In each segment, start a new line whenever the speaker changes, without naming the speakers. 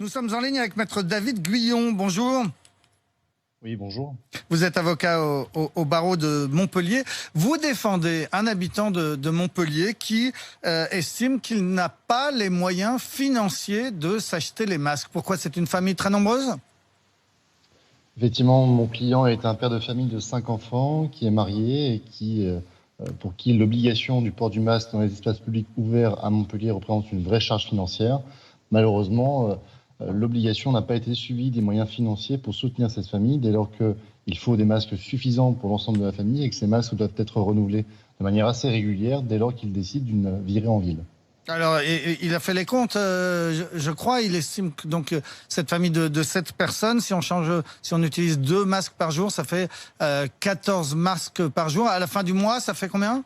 Nous sommes en ligne avec Maître David Guyon. Bonjour.
Oui, bonjour.
Vous êtes avocat au barreau de Montpellier. Vous défendez un habitant de Montpellier qui estime qu'il n'a pas les moyens financiers de s'acheter les masques. Pourquoi? C'est une famille très nombreuse?
Effectivement, mon client est un père de famille de 5 enfants qui est marié et pour qui l'obligation du port du masque dans les espaces publics ouverts à Montpellier représente une vraie charge financière. Malheureusement, l'obligation n'a pas été suivie des moyens financiers pour soutenir cette famille dès lors qu'il faut des masques suffisants pour l'ensemble de la famille et que ces masques doivent être renouvelés de manière assez régulière dès lors qu'il décide d'une virée en ville.
Alors, il a fait les comptes, je crois. Il estime que donc cette famille de 7 personnes, si on utilise 2 masques par jour, ça fait 14 masques par jour. À la fin du mois, ça fait combien?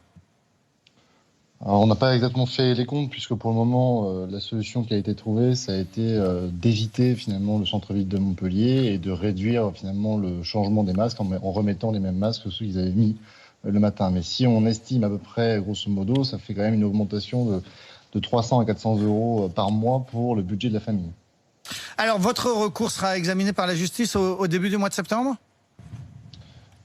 Alors, on n'a pas exactement fait les comptes puisque pour le moment, la solution qui a été trouvée, ça a été d'éviter finalement le centre-ville de Montpellier et de réduire finalement le changement des masques en remettant les mêmes masques que ceux qu'ils avaient mis le matin. Mais si on estime à peu près, grosso modo, ça fait quand même une augmentation de 300 à 400 euros par mois pour le budget de la famille.
Alors, votre recours sera examiné par la justice au début du mois de septembre?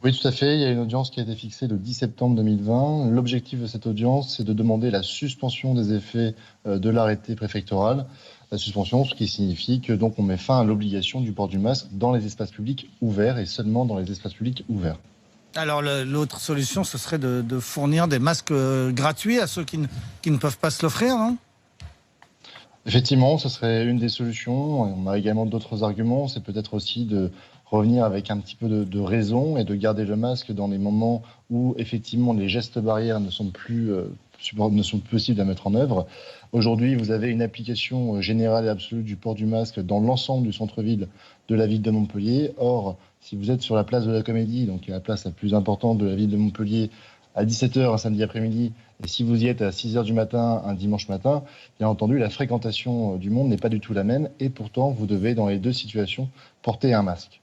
Oui, tout à fait. Il y a une audience qui a été fixée le 10 septembre 2020. L'objectif de cette audience, c'est de demander la suspension des effets de l'arrêté préfectoral. La suspension, ce qui signifie que donc on met fin à l'obligation du port du masque dans les espaces publics ouverts et seulement dans les espaces publics ouverts.
Alors, l'autre solution, ce serait de fournir des masques gratuits à ceux qui ne peuvent pas se l'offrir, hein?
Effectivement, ce serait une des solutions. On a également d'autres arguments. C'est peut-être aussi de revenir avec un petit peu de raison et de garder le masque dans les moments où effectivement les gestes barrières ne sont plus possibles à mettre en œuvre. Aujourd'hui, vous avez une application générale et absolue du port du masque dans l'ensemble du centre-ville de la ville de Montpellier. Or, si vous êtes sur la place de la Comédie, donc qui est la place la plus importante de la ville de Montpellier, à 17h un samedi après-midi, et si vous y êtes à 6h du matin un dimanche matin, bien entendu, la fréquentation du monde n'est pas du tout la même, et pourtant, vous devez, dans les deux situations, porter un masque.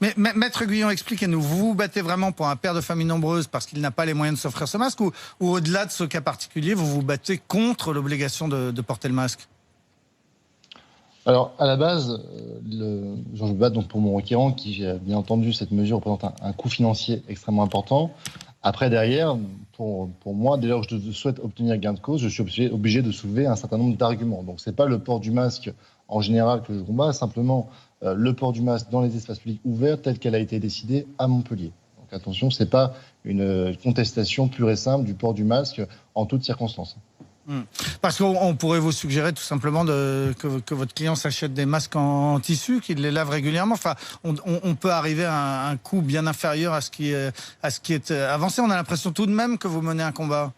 Mais Maître Guyon, expliquez-nous, vous vous battez vraiment pour un père de famille nombreuse parce qu'il n'a pas les moyens de s'offrir ce masque, ou au-delà de ce cas particulier, vous vous battez contre l'obligation de porter le masque?
Alors, à la base, je me bats donc pour mon requérant qui, bien entendu, cette mesure représente un coût financier extrêmement important. Après, derrière, pour moi, dès lors que je souhaite obtenir gain de cause, je suis obligé de soulever un certain nombre d'arguments. Donc, ce n'est pas le port du masque en général que je combats, simplement le port du masque dans les espaces publics ouverts tel qu'elle a été décidée à Montpellier. Donc, attention, ce n'est pas une contestation pure et simple du port du masque en toutes circonstances.
Parce qu'on pourrait vous suggérer tout simplement que votre client s'achète des masques en tissu, qu'il les lave régulièrement. Enfin, on peut arriver à un coût bien inférieur à ce qui est avancé. On a l'impression tout de même que vous menez un combat.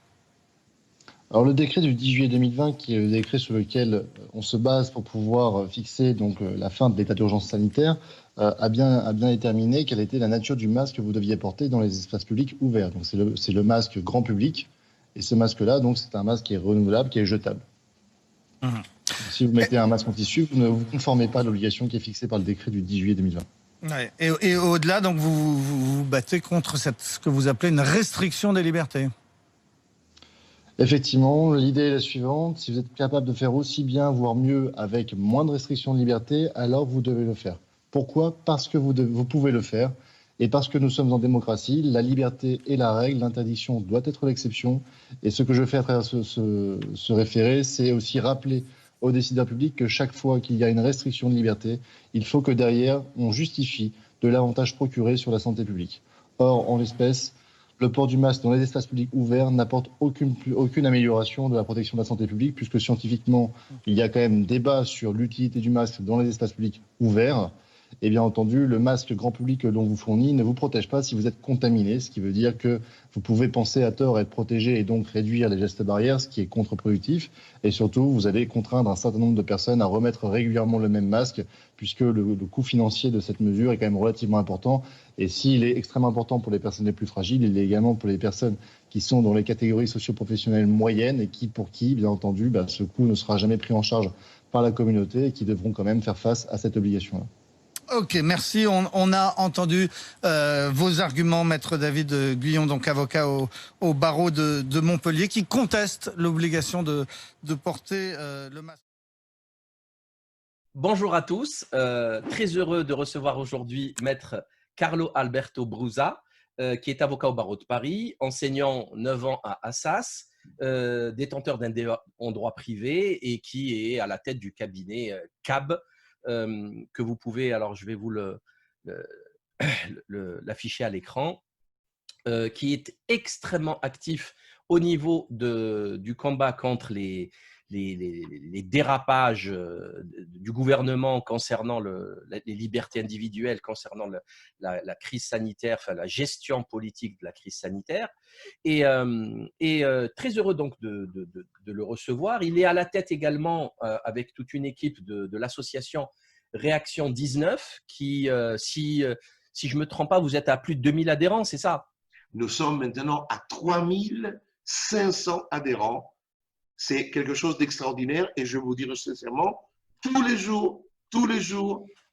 Alors le décret du 10 juillet 2020, qui est le décret sur lequel on se base pour pouvoir fixer donc la fin de l'état d'urgence sanitaire, a bien déterminé quelle était la nature du masque que vous deviez porter dans les espaces publics ouverts. Donc c'est le masque grand public. Et ce masque-là, donc, c'est un masque qui est renouvelable, qui est jetable. Si vous mettez un masque en tissu, vous ne vous conformez pas à l'obligation qui est fixée par le décret du 10 juillet 2020.
Ouais. Et au-delà, donc, vous battez contre ce que vous appelez une restriction des libertés.
Effectivement, l'idée est la suivante. Si vous êtes capable de faire aussi bien, voire mieux, avec moins de restrictions de liberté, alors vous devez le faire. Pourquoi? Parce que vous pouvez le faire. Et parce que nous sommes en démocratie, la liberté est la règle, l'interdiction doit être l'exception. Et ce que je fais à travers ce référé, c'est aussi rappeler aux décideurs publics que chaque fois qu'il y a une restriction de liberté, il faut que derrière, on justifie de l'avantage procuré sur la santé publique. Or, en l'espèce, le port du masque dans les espaces publics ouverts n'apporte aucune amélioration de la protection de la santé publique, puisque scientifiquement, il y a quand même débat sur l'utilité du masque dans les espaces publics ouverts. Et bien entendu, le masque grand public que l'on vous fournit ne vous protège pas si vous êtes contaminé, ce qui veut dire que vous pouvez penser à tort être protégé et donc réduire les gestes barrières, ce qui est contre-productif. Et surtout, vous allez contraindre un certain nombre de personnes à remettre régulièrement le même masque, puisque le coût financier de cette mesure est quand même relativement important. Et s'il est extrêmement important pour les personnes les plus fragiles, il est également pour les personnes qui sont dans les catégories socio-professionnelles moyennes et pour qui, bien entendu, ce coût ne sera jamais pris en charge par la communauté et qui devront quand même faire face à cette obligation-là.
Ok, merci. On a entendu vos arguments, Maître David Guyon, donc avocat au barreau de Montpellier, qui conteste l'obligation de porter le masque.
Bonjour à tous, très heureux de recevoir aujourd'hui Maître Carlo Alberto Brusa, qui est avocat au barreau de Paris, enseignant 9 ans à Assas, détenteur d'un DEA en droit privé et qui est à la tête du cabinet CAB, que vous pouvez, alors je vais vous l'afficher à l'écran, qui est extrêmement actif au niveau du combat contre les dérapages du gouvernement concernant les libertés individuelles, concernant la crise sanitaire, enfin la gestion politique de la crise sanitaire. Et très heureux donc de le recevoir. Il est à la tête également, avec toute une équipe de l'association Réaction 19, qui, si je ne me trompe pas, vous êtes à plus de 2000 adhérents, c'est ça?
Nous sommes maintenant à 3500 adhérents. C'est quelque chose d'extraordinaire et je vous dis sincèrement, tous les jours,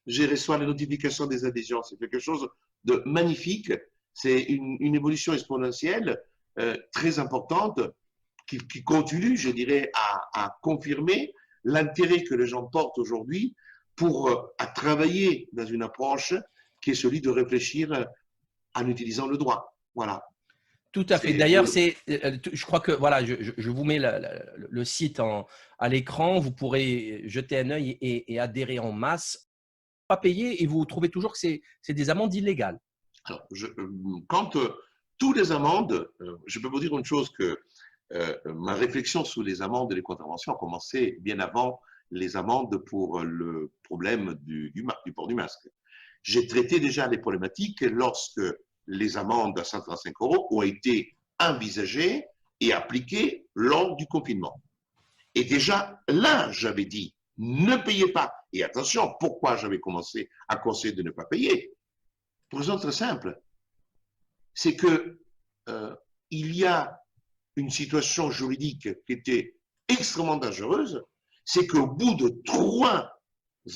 je reçois les notifications des adhésions. C'est quelque chose de magnifique. C'est une évolution exponentielle très importante qui continue, je dirais, à confirmer l'intérêt que les gens portent aujourd'hui à travailler dans une approche qui est celui de réfléchir en utilisant le droit. Voilà.
Tout à fait. D'ailleurs, je crois que voilà, je vous mets le site à l'écran. Vous pourrez jeter un œil et adhérer en masse. Pas payer et vous trouvez toujours que c'est des amendes illégales.
Alors, quand toutes les amendes, je peux vous dire une chose que ma réflexion sur les amendes et les contraventions a commencé bien avant les amendes pour le problème du port du masque. J'ai traité déjà les problématiques lorsque les amendes à 135 € ont été envisagées et appliquées lors du confinement. Et déjà, là, j'avais dit, ne payez pas. Et attention, pourquoi j'avais commencé à conseiller de ne pas payer? Pour une raison très simple. C'est que il y a une situation juridique qui était extrêmement dangereuse. C'est qu'au bout de 3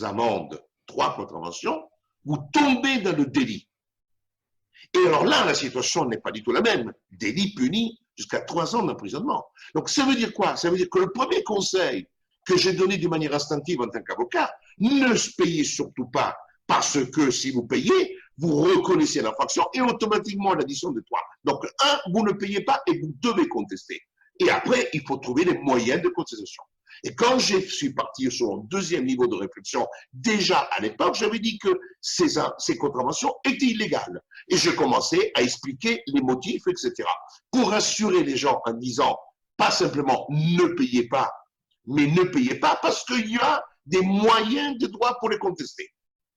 amendes, 3 contraventions, vous tombez dans le délit. Et alors là, la situation n'est pas du tout la même. Délit puni jusqu'à 3 ans d'emprisonnement. Donc ça veut dire quoi? Ça veut dire que le premier conseil que j'ai donné de manière instinctive en tant qu'avocat, ne payez surtout pas, parce que si vous payez, vous reconnaissez l'infraction et automatiquement l'addition de 3. Donc vous ne payez pas et vous devez contester. Et après, il faut trouver les moyens de contestation. Et quand je suis parti sur un deuxième niveau de réflexion, déjà à l'époque, j'avais dit que ces contraventions étaient illégales. Et je commençais à expliquer les motifs, etc. Pour rassurer les gens en disant, pas simplement ne payez pas, mais ne payez pas parce qu'il y a des moyens de droit pour les contester.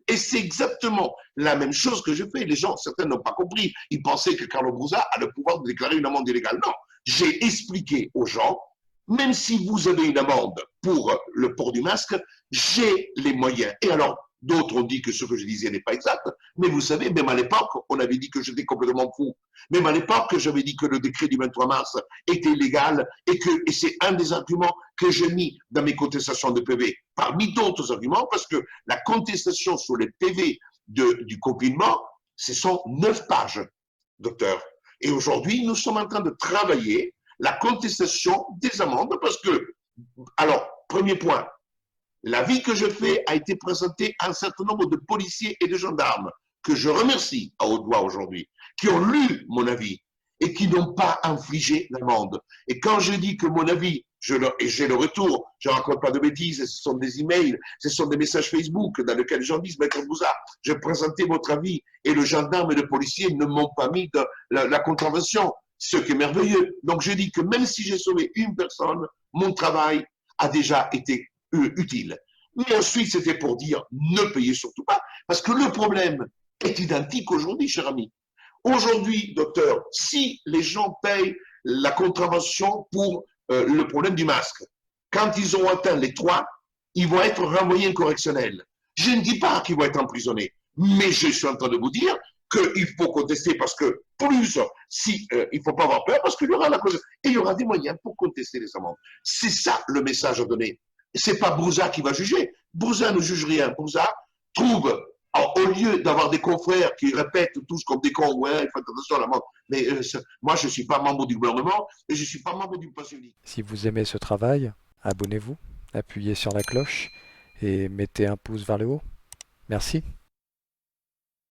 Et c'est exactement la même chose que je fais. Les gens, certains n'ont pas compris. Ils pensaient que Carlo Brusa a le pouvoir de déclarer une amende illégale. Non, j'ai expliqué aux gens, même si vous avez une amende pour le port du masque, j'ai les moyens. Et alors, d'autres ont dit que ce que je disais n'est pas exact, mais vous savez, même à l'époque, on avait dit que j'étais complètement fou. Même à l'époque, j'avais dit que le décret du 23 mars était illégal et c'est un des arguments que j'ai mis dans mes contestations de PV, parmi d'autres arguments, parce que la contestation sur les PV du confinement, ce sont 9 pages, docteur. Et aujourd'hui, nous sommes en train de travailler la contestation des amendes parce que, alors, premier point, l'avis que je fais a été présenté à un certain nombre de policiers et de gendarmes que je remercie à haute voix aujourd'hui, qui ont lu mon avis et qui n'ont pas infligé l'amende. Et quand je dis que mon avis, et j'ai le retour, je ne raconte pas de bêtises, ce sont des emails, ce sont des messages Facebook dans lesquels les gens disent, Maître Brusa, je présentais votre avis et le gendarme et le policier ne m'ont pas mis de la contravention, ce qui est merveilleux. Donc je dis que même si j'ai sauvé une personne, mon travail a déjà été utile. Mais ensuite, c'était pour dire ne payez surtout pas, parce que le problème est identique aujourd'hui, cher ami. Aujourd'hui, docteur, si les gens payent la contravention pour le problème du masque, quand ils ont atteint les 3, ils vont être renvoyés en correctionnel. Je ne dis pas qu'ils vont être emprisonnés, mais je suis en train de vous dire qu'il faut contester parce que plus, il ne faut pas avoir peur parce qu'il y aura la cause et il y aura des moyens pour contester les amendes. C'est ça le message à donner. C'est pas Brusa qui va juger. Brusa ne juge rien. Brusa trouve, au lieu d'avoir des confrères qui répètent tous comme des cons, ouais, il faut attention à la mort. Mais moi, je ne suis pas membre du gouvernement et je ne suis pas membre du pass unique.
Si vous aimez ce travail, abonnez-vous, appuyez sur la cloche et mettez un pouce vers le haut. Merci.